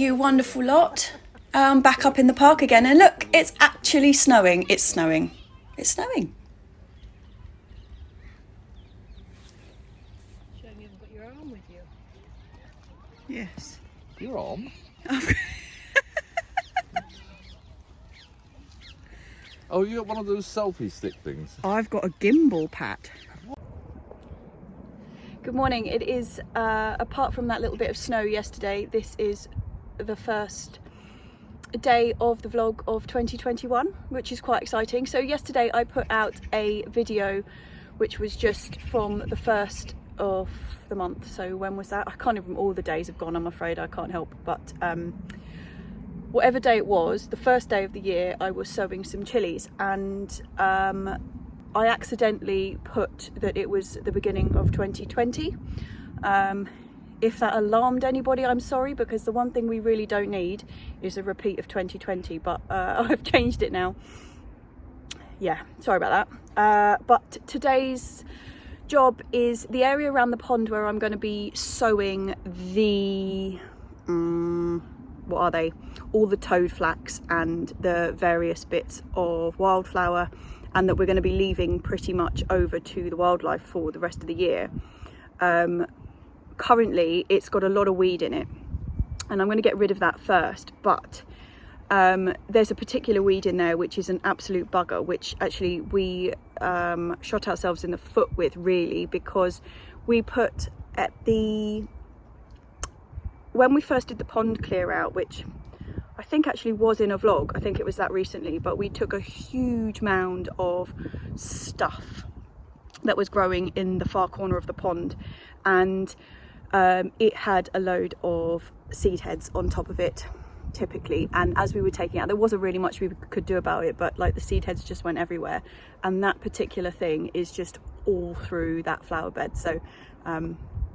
you wonderful lot. Back up in the park again, and look, it's actually snowing. It's snowing. It's snowing. Showing you haven't got your arm with you. Yes. Your arm? Oh, you got one of those selfie stick things? I've got a gimbal, Pat. Good morning. It is, apart from that little bit of snow yesterday, this is the first day of the vlog of 2021, which is quite exciting. So yesterday I put out a video which was just from the 1st of the month. So when was that? I can't even, all the days have gone, I'm afraid. I can't help. But whatever day it was, the first day of the year, I was sowing some chilies, and I accidentally put that it was the beginning of 2020. If that alarmed anybody, I'm sorry, because the one thing we really don't need is a repeat of 2020, but I've changed it now. Yeah, sorry about that. But today's job is the area around the pond where I'm going to be sowing the, what are they? All the toad flax and the various bits of wildflower, and that we're going to be leaving pretty much over to the wildlife for the rest of the year. Currently it's got a lot of weed in it, and I'm going to get rid of that first, but there's a particular weed in there which is an absolute bugger, which actually we shot ourselves in the foot with, really, because we put at the, when we first did the pond clear out, which I think actually was in a vlog, I think it was that recently, but we took a huge mound of stuff that was growing in the far corner of the pond, and it had a load of seed heads on top of it, typically, and as we were taking it out, there wasn't really much we could do about it, but like the seed heads just went everywhere, and that particular thing is just all through that flower bed. So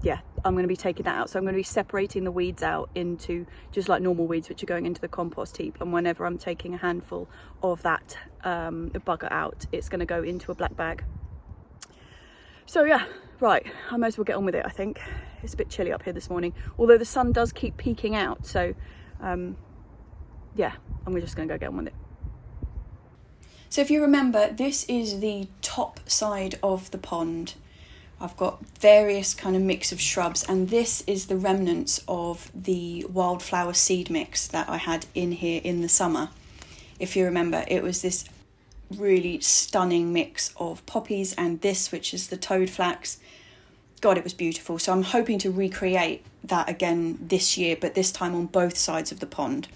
yeah, I'm going to be taking that out. So I'm going to be separating the weeds out into just like normal weeds, which are going into the compost heap, and whenever I'm taking a handful of that bugger out, it's going to go into a black bag. So yeah, right, I might as well get on with it. I think it's a bit chilly up here this morning, although the sun does keep peeking out, so yeah, I'm just going to go get on with it. So if you remember, this is the top side of the pond. I've got various kind of mix of shrubs, and this is the remnants of the wildflower seed mix that I had in here in the summer. If you remember, it was this really stunning mix of poppies and this, which is the toad flax. God, it was beautiful. So I'm hoping to recreate that again this year, but this time on both sides of the pond.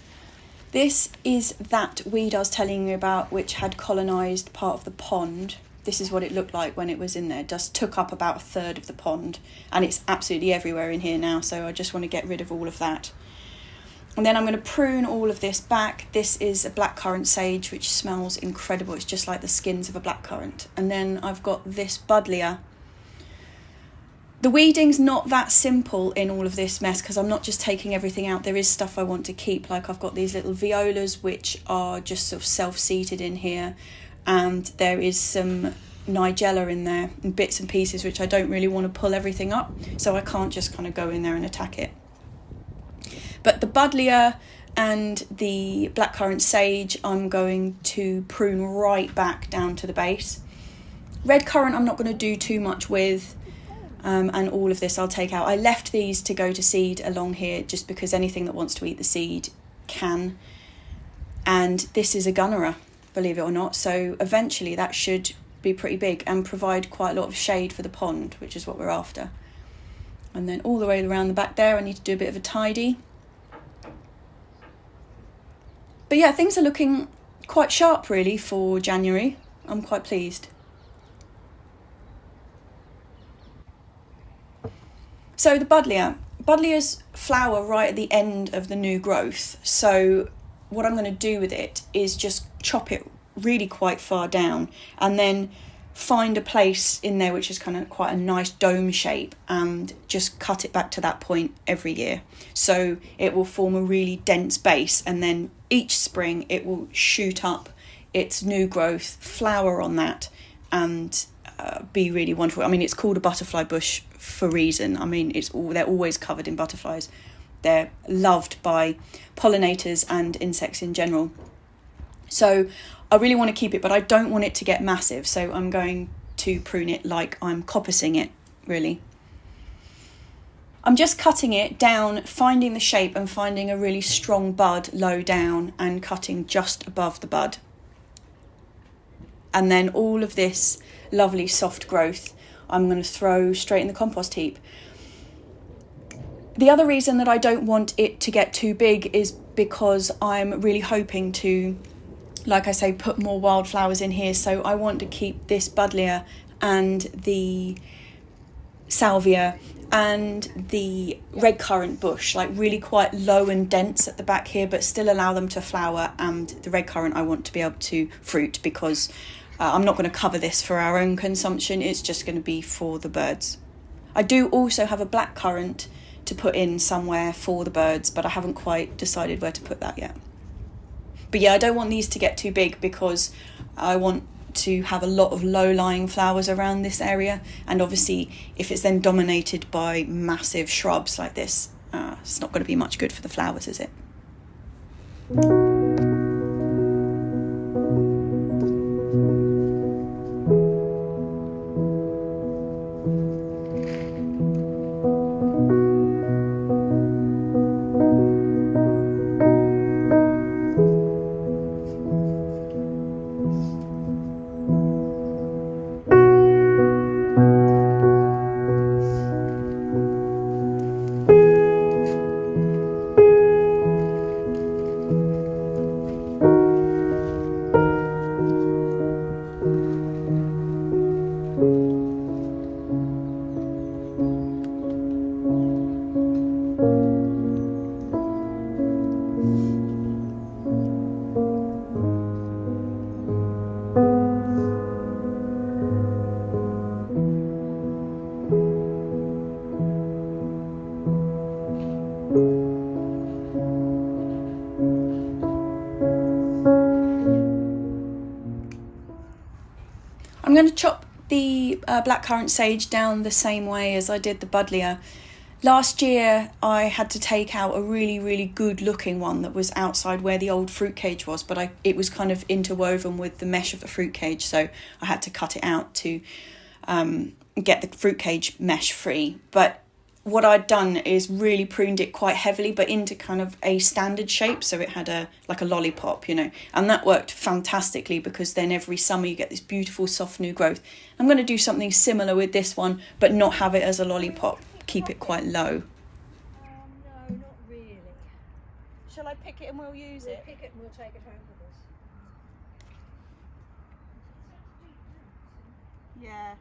This is that weed I was telling you about, which had colonised part of the pond. This is what it looked like when it was in there. It just took up about a third of the pond, and it's absolutely everywhere in here now, so I just want to get rid of all of that. And then I'm going to prune all of this back. This is a blackcurrant sage, which smells incredible. It's just like the skins of a blackcurrant. And then I've got this buddleia. The weeding's not that simple in all of this mess, because I'm not just taking everything out. There is stuff I want to keep, like I've got these little violas, which are just sort of self-seated in here. And there is some nigella in there and bits and pieces which I don't really want to pull everything up, so I can't just kind of go in there and attack it. But the buddleia and the blackcurrant sage I'm going to prune right back down to the base. Red currant I'm not going to do too much with, and all of this I'll take out. I left these to go to seed along here just because anything that wants to eat the seed can. And this is a gunnera, believe it or not, so eventually that should be pretty big and provide quite a lot of shade for the pond, which is what we're after. And then all the way around the back there I need to do a bit of a tidy. But yeah, things are looking quite sharp really for January. I'm quite pleased. So the buddleias flower right at the end of the new growth, so what I'm going to do with it is just chop it really quite far down, and then find a place in there which is kind of quite a nice dome shape, and just cut it back to that point every year, so it will form a really dense base, and then each spring it will shoot up its new growth, flower on that, and be really wonderful. I mean, it's called a butterfly bush for a reason. I mean, they're always covered in butterflies, they're loved by pollinators and insects in general. So I really want to keep it, but I don't want it to get massive. So I'm going to prune it like I'm coppicing it, really. I'm just cutting it down, finding the shape and finding a really strong bud low down and cutting just above the bud. And then all of this lovely soft growth I'm going to throw straight in the compost heap. The other reason that I don't want it to get too big is because I'm really hoping to, like I say, put more wildflowers in here. So I want to keep this buddleia and the salvia and the red currant bush like really quite low and dense at the back here, but still allow them to flower. And the red currant I want to be able to fruit, because I'm not going to cover this for our own consumption. It's just going to be for the birds. I do also have a black currant to put in somewhere for the birds, but I haven't quite decided where to put that yet. But yeah, I don't want these to get too big because I want to have a lot of low-lying flowers around this area. And obviously, if it's then dominated by massive shrubs like this, it's not going to be much good for the flowers, is it? I'm going to chop the blackcurrant sage down the same way as I did the buddleia. Last year I had to take out a really good looking one that was outside where the old fruit cage was, but it was kind of interwoven with the mesh of the fruit cage, so I had to cut it out to get the fruit cage mesh free. But what I'd done is really pruned it quite heavily, but into kind of a standard shape, so it had like a lollipop, and that worked fantastically, because then every summer you get this beautiful soft new growth. I'm going to do something similar with this one, but not have it as a lollipop, keep it quite low. No, not really. Shall I pick it and we'll use it? Pick it and we'll take it home with us. Yeah.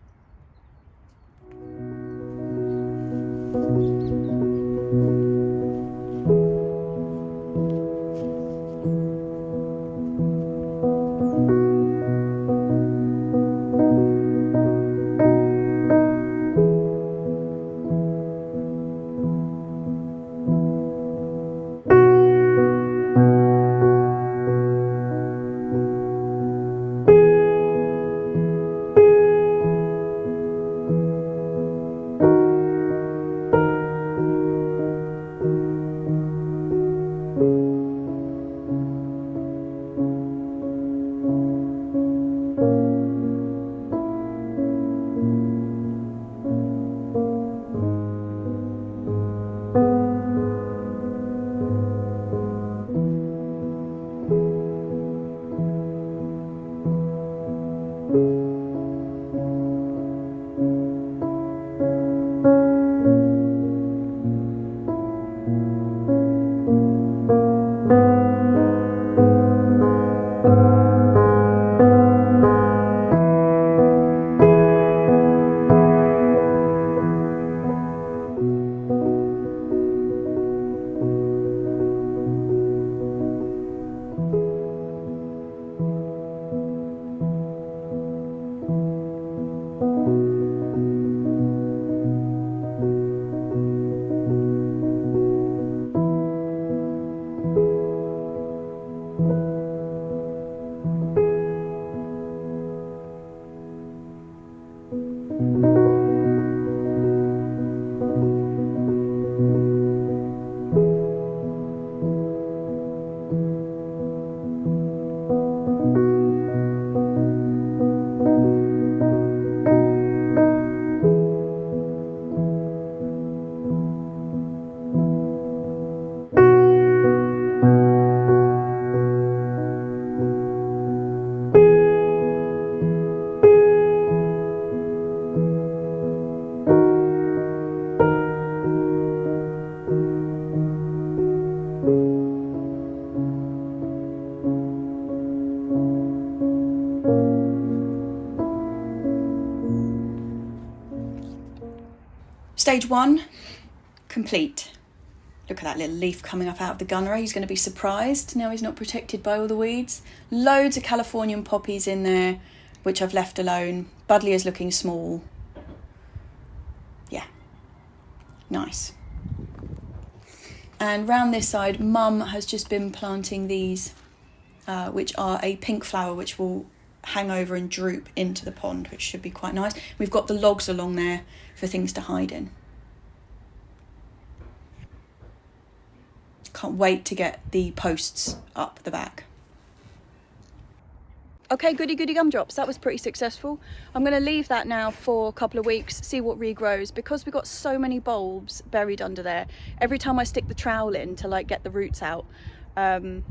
Stage 1, complete. Look at that little leaf coming up out of the gunnery. He's going to be surprised now he's not protected by all the weeds. Loads of Californian poppies in there, which I've left alone. Buddleia's looking small. Yeah, nice. And round this side, Mum has just been planting these, which are a pink flower, which will hang over and droop into the pond, which should be quite nice. We've got the logs along there for things to hide in. Can't wait to get the posts up the back. Okay, goody gumdrops, that was pretty successful. I'm going to leave that now for a couple of weeks, see what regrows, because we've got so many bulbs buried under there. Every time I stick the trowel in to like get the roots out, I'm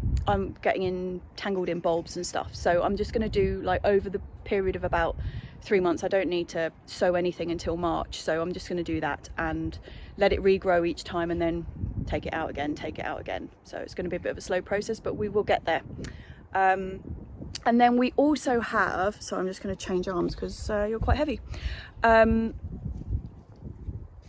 getting entangled in bulbs and stuff. So I'm just going to do like over the period of about 3 months. I don't need to sow anything until March, so I'm just going to do that and let it regrow each time and then take it out again. So it's going to be a bit of a slow process, but we will get there. And then we also have, so I'm just going to change arms because you're quite heavy.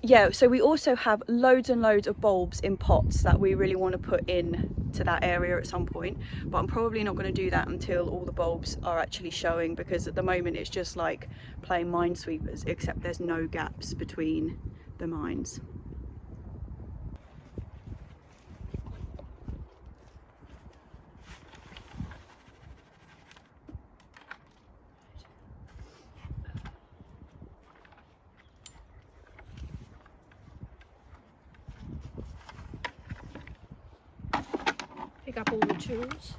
Yeah, so we also have loads and loads of bulbs in pots that we really want to put in to that area at some point, but I'm probably not going to do that until all the bulbs are actually showing, because at the moment it's just like playing minesweepers, except there's no gaps between the mines. Pick up all the tools.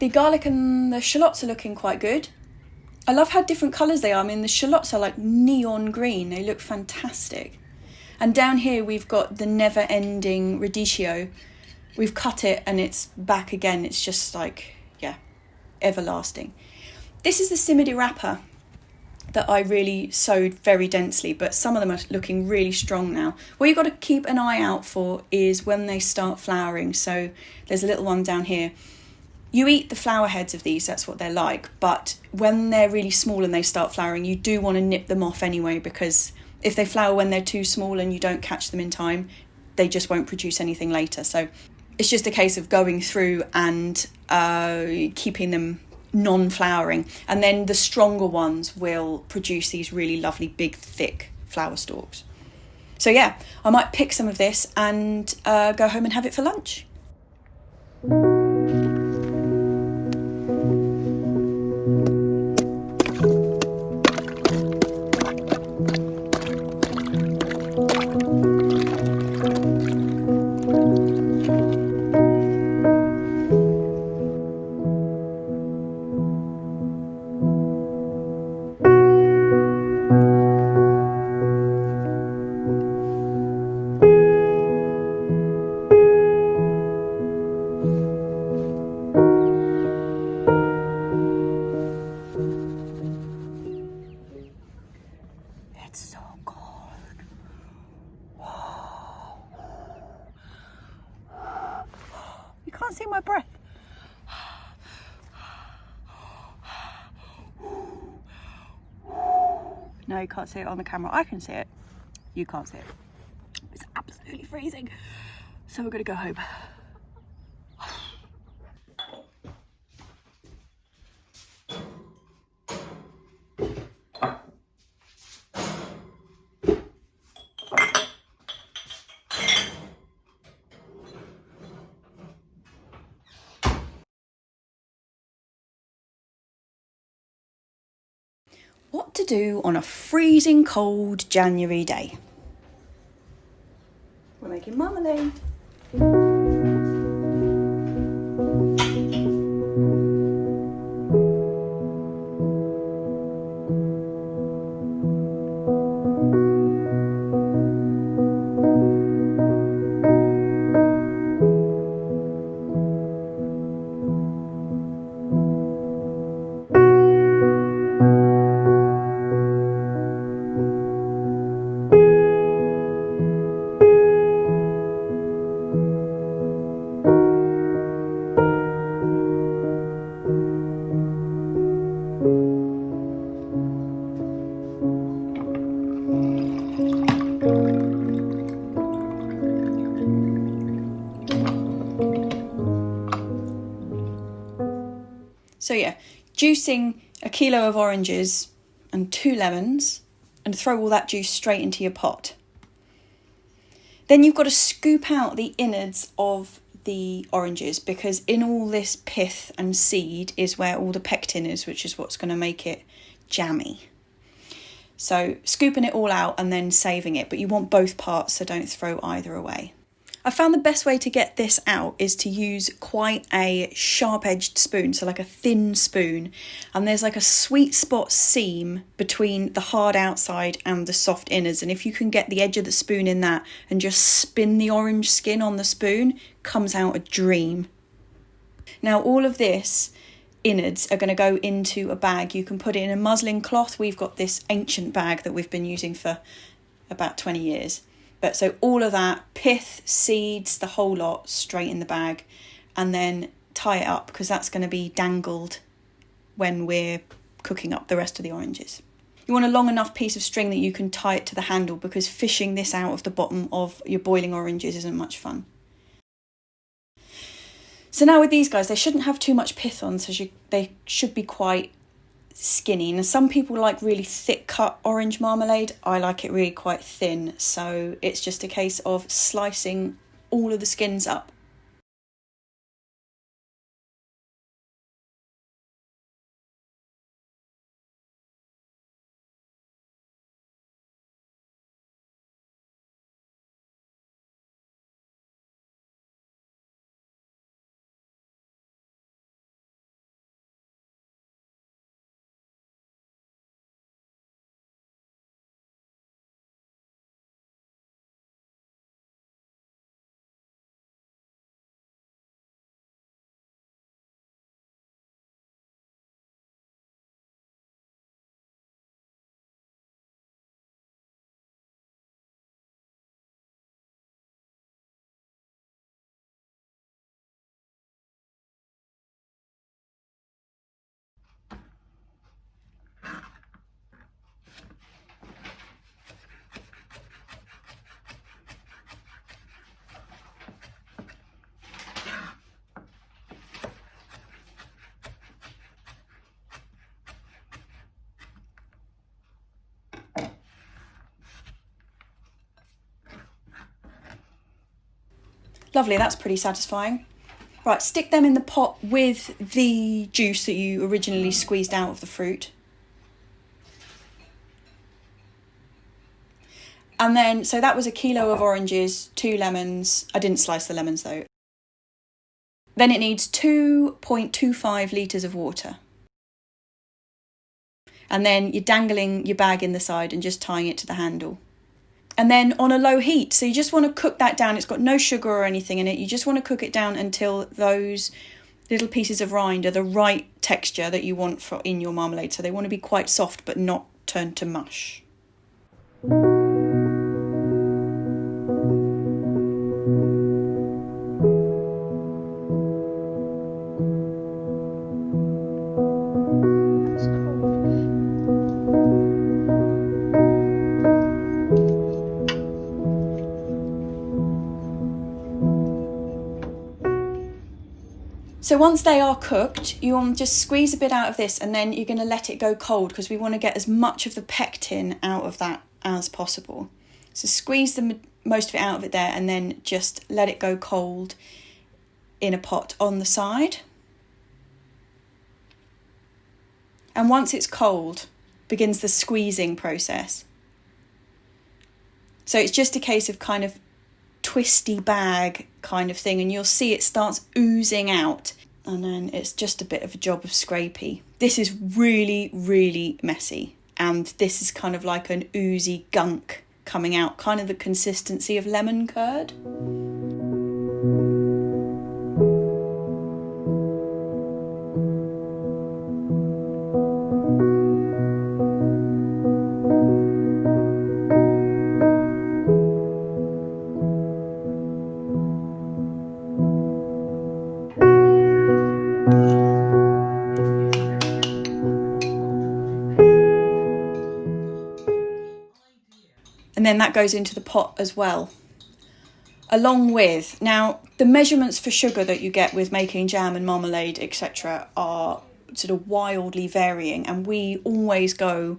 The garlic and the shallots are looking quite good. I love how different colours they are. I mean, the shallots are like neon green. They look fantastic. And down here we've got the never-ending radicchio. We've cut it and it's back again. It's just like, yeah, everlasting. This is the Cimida that I really sowed very densely, but some of them are looking really strong now. What you've got to keep an eye out for is when they start flowering. So there's a little one down here. You eat the flower heads of these, that's what they're like, but when they're really small and they start flowering, you do want to nip them off anyway, because if they flower when they're too small and you don't catch them in time, they just won't produce anything later. So it's just a case of going through and keeping them non-flowering, and then the stronger ones will produce these really lovely big thick flower stalks. So yeah, I might pick some of this and go home and have it for lunch. It's so cold. You can't see my breath. No, you can't see it on the camera. I can see it. You can't see it. It's absolutely freezing. So we're going to go home. What to do on a freezing cold January day? We're making marmalade. So yeah, juicing a kilo of oranges and 2 lemons and throw all that juice straight into your pot. Then you've got to scoop out the innards of the oranges, because in all this pith and seed is where all the pectin is, which is what's going to make it jammy. So scooping it all out and then saving it, but you want both parts, so don't throw either away. I found the best way to get this out is to use quite a sharp-edged spoon, so like a thin spoon, and there's like a sweet spot seam between the hard outside and the soft innards, and if you can get the edge of the spoon in that and just spin the orange skin on the spoon, comes out a dream. Now all of this innards are going to go into a bag. You can put it in a muslin cloth. We've got this ancient bag that we've been using for about 20 years. But so all of that, pith, seeds, the whole lot, straight in the bag, and then tie it up, because that's going to be dangled when we're cooking up the rest of the oranges. You want a long enough piece of string that you can tie it to the handle, because fishing this out of the bottom of your boiling oranges isn't much fun. So now with these guys, they shouldn't have too much pith on, so they should be quite skinny. And some people like really thick cut orange marmalade. I like it really quite thin, so it's just a case of slicing all of the skins up. Lovely, that's pretty satisfying. Right, stick them in the pot with the juice that you originally squeezed out of the fruit. And then, so that was a kilo of oranges, 2 lemons. I didn't slice the lemons though. Then it needs 2.25 litres of water. And then you're dangling your bag in the side and just tying it to the handle. And then on a low heat, so you just want to cook that down. It's got no sugar or anything in it. You just want to cook it down until those little pieces of rind are the right texture that you want for in your marmalade. So they want to be quite soft but not turn to mush. So once they are cooked, you want to just squeeze a bit out of this, and then you're going to let it go cold, because we want to get as much of the pectin out of that as possible. So squeeze most of it out of it there, and then just let it go cold in a pot on the side. And once it's cold, begins the squeezing process. So it's just a case of kind of twisty bag kind of thing, and you'll see it starts oozing out, and then it's just a bit of a job of scrapey. This is really, really messy, and this is kind of like an oozy gunk coming out, kind of the consistency of lemon curd. And then that goes into the pot as well, along with, now the measurements for sugar that you get with making jam and marmalade etc. are sort of wildly varying, and we always go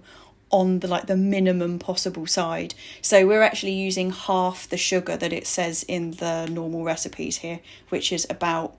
on the minimum possible side. So we're actually using half the sugar that it says in the normal recipes here, which is about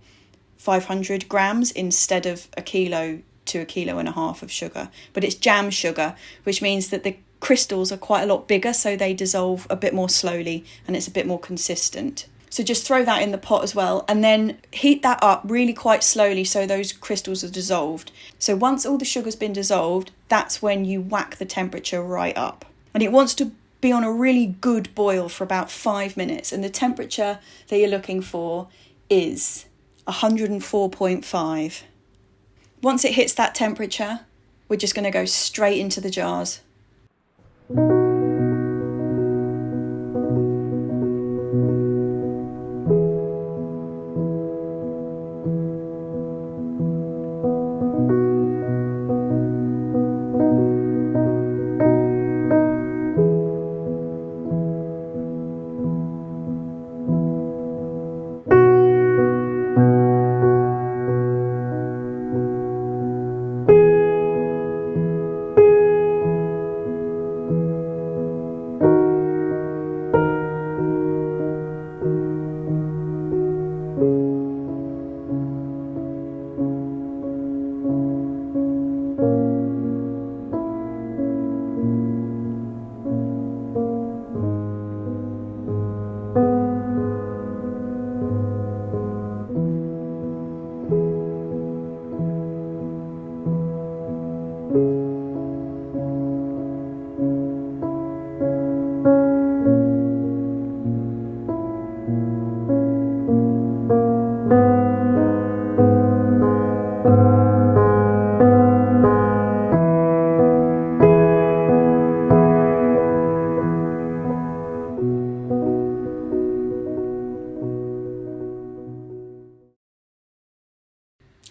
500 grams instead of a kilo to a kilo and a half of sugar. But it's jam sugar, which means that the crystals are quite a lot bigger, so they dissolve a bit more slowly and it's a bit more consistent. So just throw that in the pot as well, and then heat that up really quite slowly so those crystals are dissolved. So once all the sugar's been dissolved, that's when you whack the temperature right up. And it wants to be on a really good boil for about 5 minutes. And the temperature that you're looking for is 104.5. Once it hits that temperature, we're just going to go straight into the jars.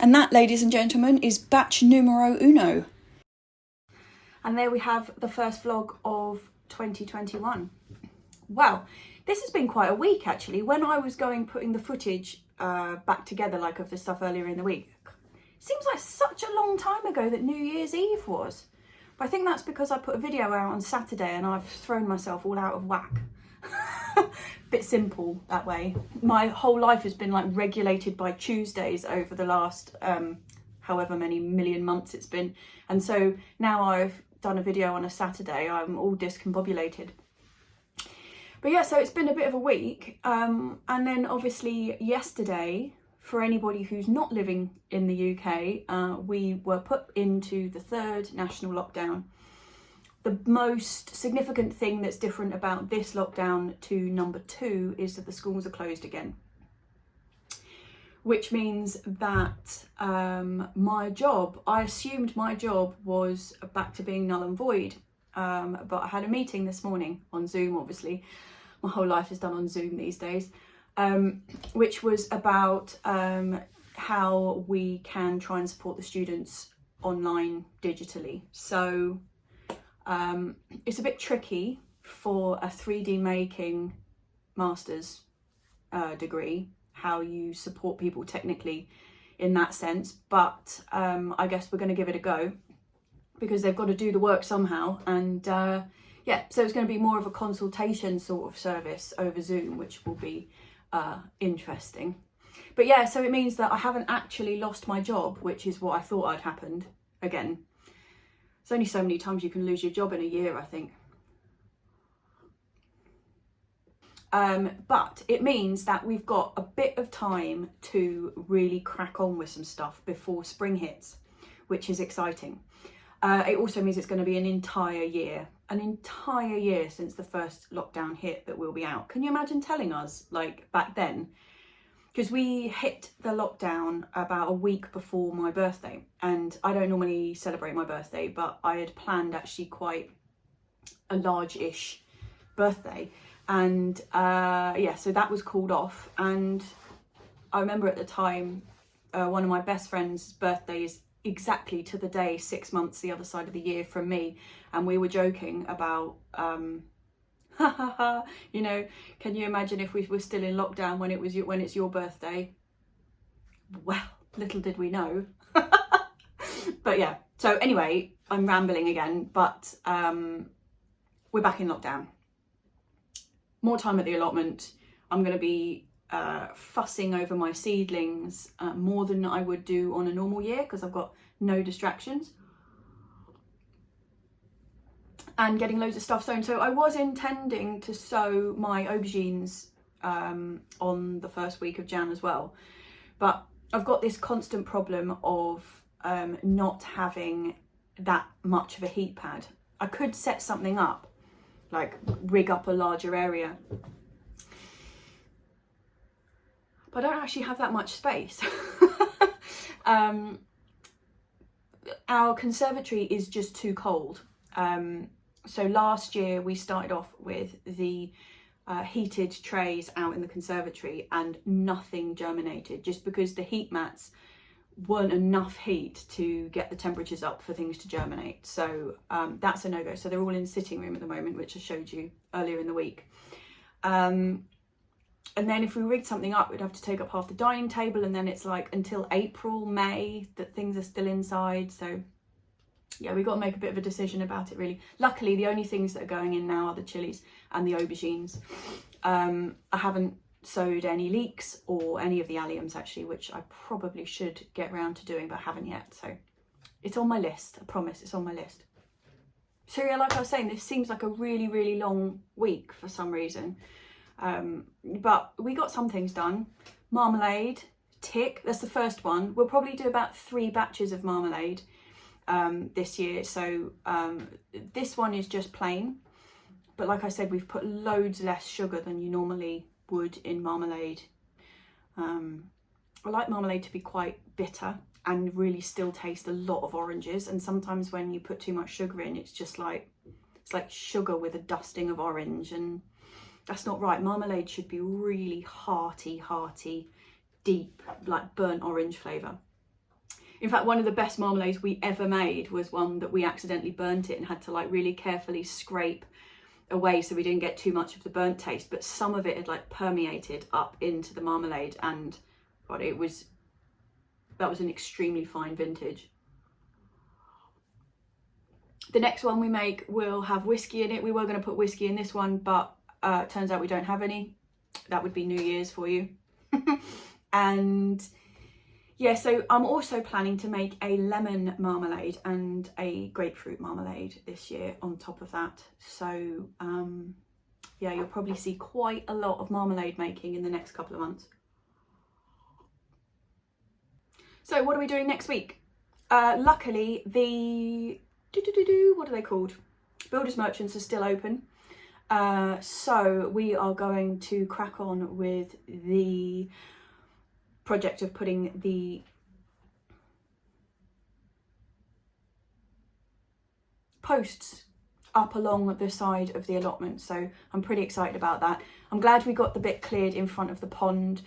And that, ladies and gentlemen, is batch numero uno. And there we have the first vlog of 2021. Well, this has been quite a week actually. When I was putting the footage back together, like of the stuff earlier in the week, it seems like such a long time ago that New Year's Eve was. But I think that's because I put a video out on Saturday and I've thrown myself all out of whack. Bit simple that way. My whole life has been like regulated by Tuesdays over the last however many million months it's been, and so now I've done a video on a Saturday, I'm all discombobulated. But yeah, so it's been a bit of a week, and then obviously yesterday, for anybody who's not living in the UK, we were put into the 3rd national lockdown. The most significant thing that's different about this lockdown to number 2 is that the schools are closed again. Which means that my job, I assumed my job was back to being null and void. But I had a meeting this morning on Zoom, obviously. My whole life is done on Zoom these days. Which was about how we can try and support the students online digitally. So it's a bit tricky for a 3D making master's degree, how you support people technically in that sense, but I guess we're going to give it a go because they've got to do the work somehow. And yeah, so it's going to be more of a consultation sort of service over Zoom, which will be interesting. But yeah, so it means that I haven't actually lost my job, which is what I thought had happened. Again, there's only so many times you can lose your job in a year, I think. But it means that we've got a bit of time to really crack on with some stuff before spring hits, which is exciting. It also means it's going to be an entire year since the first lockdown hit that we'll be out. Can you imagine telling us, like, back then? Because we hit the lockdown about a week before my birthday, and I don't normally celebrate my birthday, but I had planned actually quite a large-ish birthday, and yeah, so that was called off. And I remember at the time, one of my best friend's birthday is exactly to the day 6 months the other side of the year from me, and we were joking about you know, can you imagine if we were still in lockdown when it's your birthday? Well, little did we know. But yeah, so anyway, I'm rambling again, but we're back in lockdown. More time at the allotment. I'm going to be fussing over my seedlings more than I would do on a normal year because I've got no distractions. And getting loads of stuff sown. So I was intending to sow my aubergines on the first week of Jan as well. But I've got this constant problem of not having that much of a heat pad. I could set something up, like rig up a larger area. But I don't actually have that much space. Our conservatory is just too cold. So last year we started off with the heated trays out in the conservatory and nothing germinated just because the heat mats weren't enough heat to get the temperatures up for things to germinate. So that's a no-go. So they're all in the sitting room at the moment, which I showed you earlier in the week. And then if we rigged something up, we'd have to take up half the dining table, and then it's like until April, May that things are still inside. So yeah, we've got to make a bit of a decision about it really. Luckily, the only things that are going in now are the chilies and the aubergines. I haven't sowed any leeks or any of the alliums actually, which I probably should get round to doing, but haven't yet. So it's on my list, I promise, it's on my list. So yeah, like I was saying, this seems like a really, really long week for some reason. But we got some things done. Marmalade, tick, that's the first one. We'll probably do about 3 batches of marmalade this year. So this one is just plain. But like I said, we've put loads less sugar than you normally would in marmalade. I like marmalade to be quite bitter and really still taste a lot of oranges. And sometimes when you put too much sugar in, it's just like, it's like sugar with a dusting of orange, and that's not right. Marmalade should be really hearty, deep, like burnt orange flavour. In fact, one of the best marmalades we ever made was one that we accidentally burnt it and had to like really carefully scrape away so we didn't get too much of the burnt taste, but some of it had like permeated up into the marmalade, and God, that was an extremely fine vintage. The next one we make will have whiskey in it. We were going to put whiskey in this one, but turns out we don't have any. That would be New Year's for you. And yeah, so I'm also planning to make a lemon marmalade and a grapefruit marmalade this year on top of that. So yeah, you'll probably see quite a lot of marmalade making in the next couple of months. So what are we doing next week? Luckily, the what are they called? Builders Merchants are still open. So we are going to crack on with the project of putting the posts up along the side of the allotment. So I'm pretty excited about that. I'm glad we got the bit cleared in front of the pond.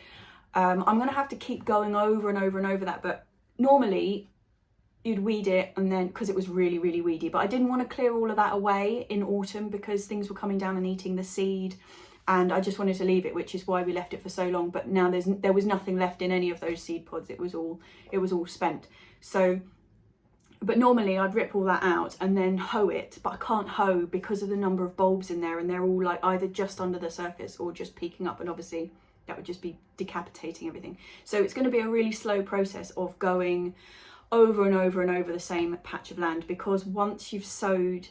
I'm going to have to keep going over and over and over that, but normally you'd weed it, and then because it was really, really weedy, but I didn't want to clear all of that away in autumn because things were coming down and eating the seed, and I just wanted to leave it, which is why we left it for so long. But now there was nothing left in any of those seed pods. It was all spent. So but normally I'd rip all that out and then hoe it, but I can't hoe because of the number of bulbs in there, and they're all like either just under the surface or just peeking up, and obviously that would just be decapitating everything. So it's going to be a really slow process of going over and over and over the same patch of land, because once you've sowed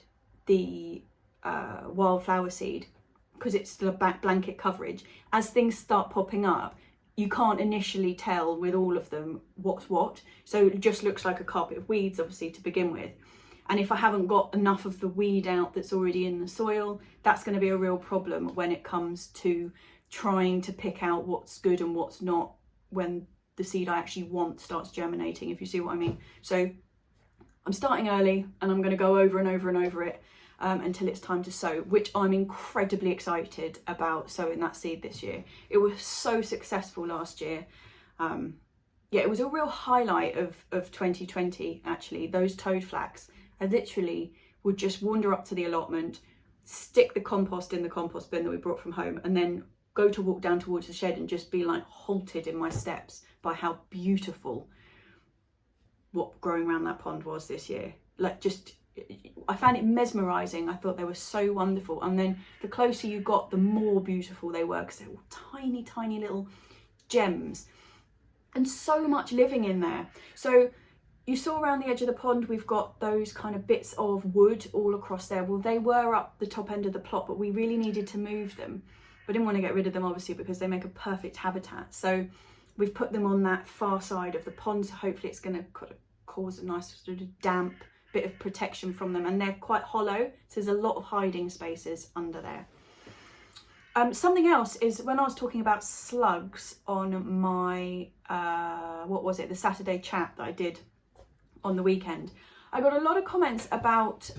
the wildflower seed, because it's still a blanket coverage, as things start popping up, you can't initially tell with all of them what's what. So it just looks like a carpet of weeds, obviously, to begin with. And if I haven't got enough of the weed out that's already in the soil, that's going to be a real problem when it comes to trying to pick out what's good and what's not when the seed I actually want starts germinating, if you see what I mean. So I'm starting early, and I'm going to go over and over and over it until it's time to sow, which I'm incredibly excited about sowing that seed this year. It was so successful last year. Yeah, it was a real highlight of 2020, actually. Those toad flax, I literally would just wander up to the allotment, stick the compost in the compost bin that we brought from home, and then go to walk down towards the shed and just be like halted in my steps by how beautiful what growing around that pond was this year. Like, just, I found it mesmerising. I thought they were so wonderful. And then the closer you got, the more beautiful they were, because they were tiny, tiny little gems. And so much living in there. So you saw around the edge of the pond, we've got those kind of bits of wood all across there. Well, they were up the top end of the plot, but we really needed to move them. We didn't want to get rid of them, obviously, because they make a perfect habitat. So we've put them on that far side of the pond. So hopefully it's going to cause a nice sort of damp bit of protection from them. And they're quite hollow, so there's a lot of hiding spaces under there. Something else is, when I was talking about slugs on my, the Saturday chat that I did on the weekend, I got a lot of comments about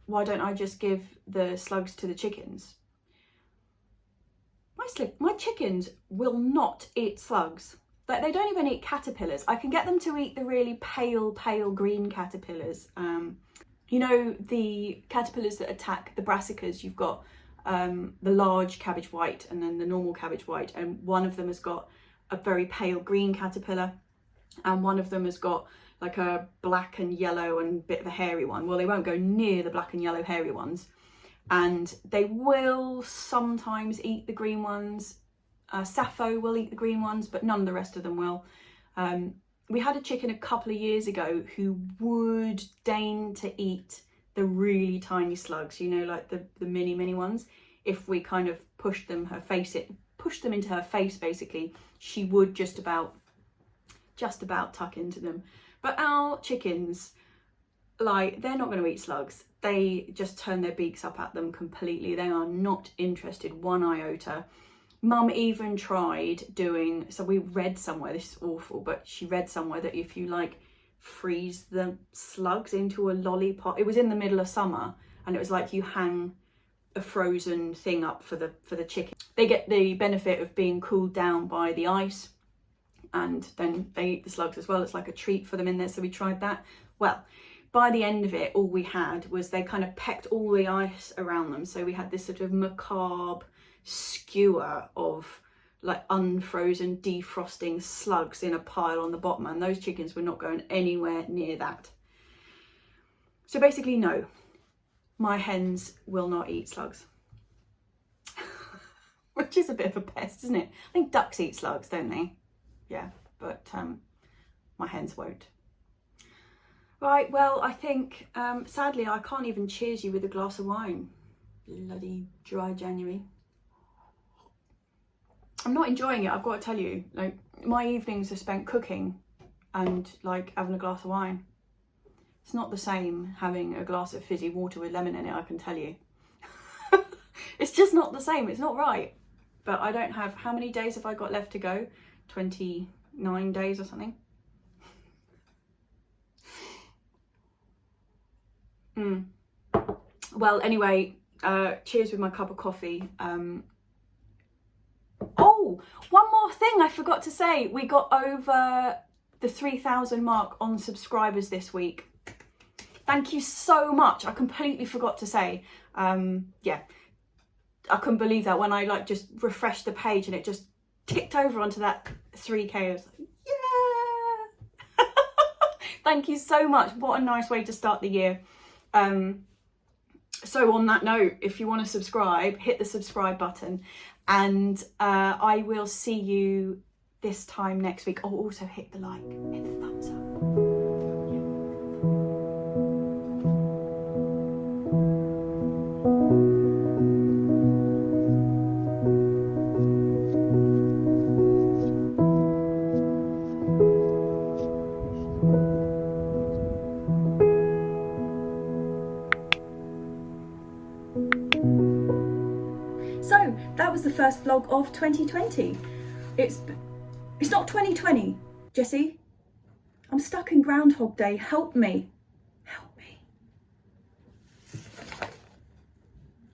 why don't I just give the slugs to the chickens. My chickens will not eat slugs. Like, they don't even eat caterpillars. I can get them to eat the really pale green caterpillars. You know, the caterpillars that attack the brassicas. You've got the large cabbage white and then the normal cabbage white, and one of them has got a very pale green caterpillar, and one of them has got like a black and yellow and bit of a hairy one. Well, they won't go near the black and yellow hairy ones, and they will sometimes eat the green ones. Sappho will eat the green ones, but none of the rest of them will. We had a chicken a couple of years ago who would deign to eat the really tiny slugs, you know, like the mini ones. If we kind of pushed them into her face, basically, she would just about tuck into them. But our chickens, like, they're not going to eat slugs. They just turn their beaks up at them completely. They are not interested one iota. Mum even tried doing, so we read somewhere, this is awful, but she read somewhere that if you like freeze the slugs into a lollipop, it was in the middle of summer, and it was like you hang a frozen thing up for the chicken. They get the benefit of being cooled down by the ice, and then they eat the slugs as well. It's like a treat for them in there, so we tried that. Well, by the end of it, all we had was they kind of pecked all the ice around them, so we had this sort of macabre skewer of like unfrozen defrosting slugs in a pile on the bottom, and those chickens were not going anywhere near that. So basically, no, my hens will not eat slugs. Which is a bit of a pest, isn't it? I think ducks eat slugs, don't they? Yeah, but my hens won't. Right, well, I think sadly I can't even cheers you with a glass of wine. Bloody dry January. I'm not enjoying it, I've got to tell you. Like, my evenings are spent cooking and like having a glass of wine. It's not the same having a glass of fizzy water with lemon in it, I can tell you. It's just not the same, it's not right. But I don't have, how many days have I got left to go? 29 days or something. Well, anyway, cheers with my cup of coffee. Oh, one more thing I forgot to say. We got over the 3,000 mark on subscribers this week. Thank you so much. I completely forgot to say. Yeah, I couldn't believe that when I like just refreshed the page and it just ticked over onto that 3K. I was like, yeah. Thank you so much. What a nice way to start the year. So on that note, if you want to subscribe, hit the subscribe button, and I will see you this time next week. Oh, also hit the like, hit the thumbs up. So that was the first vlog of 2020. It's not 2020, Jessie. I'm stuck in Groundhog Day. Help me.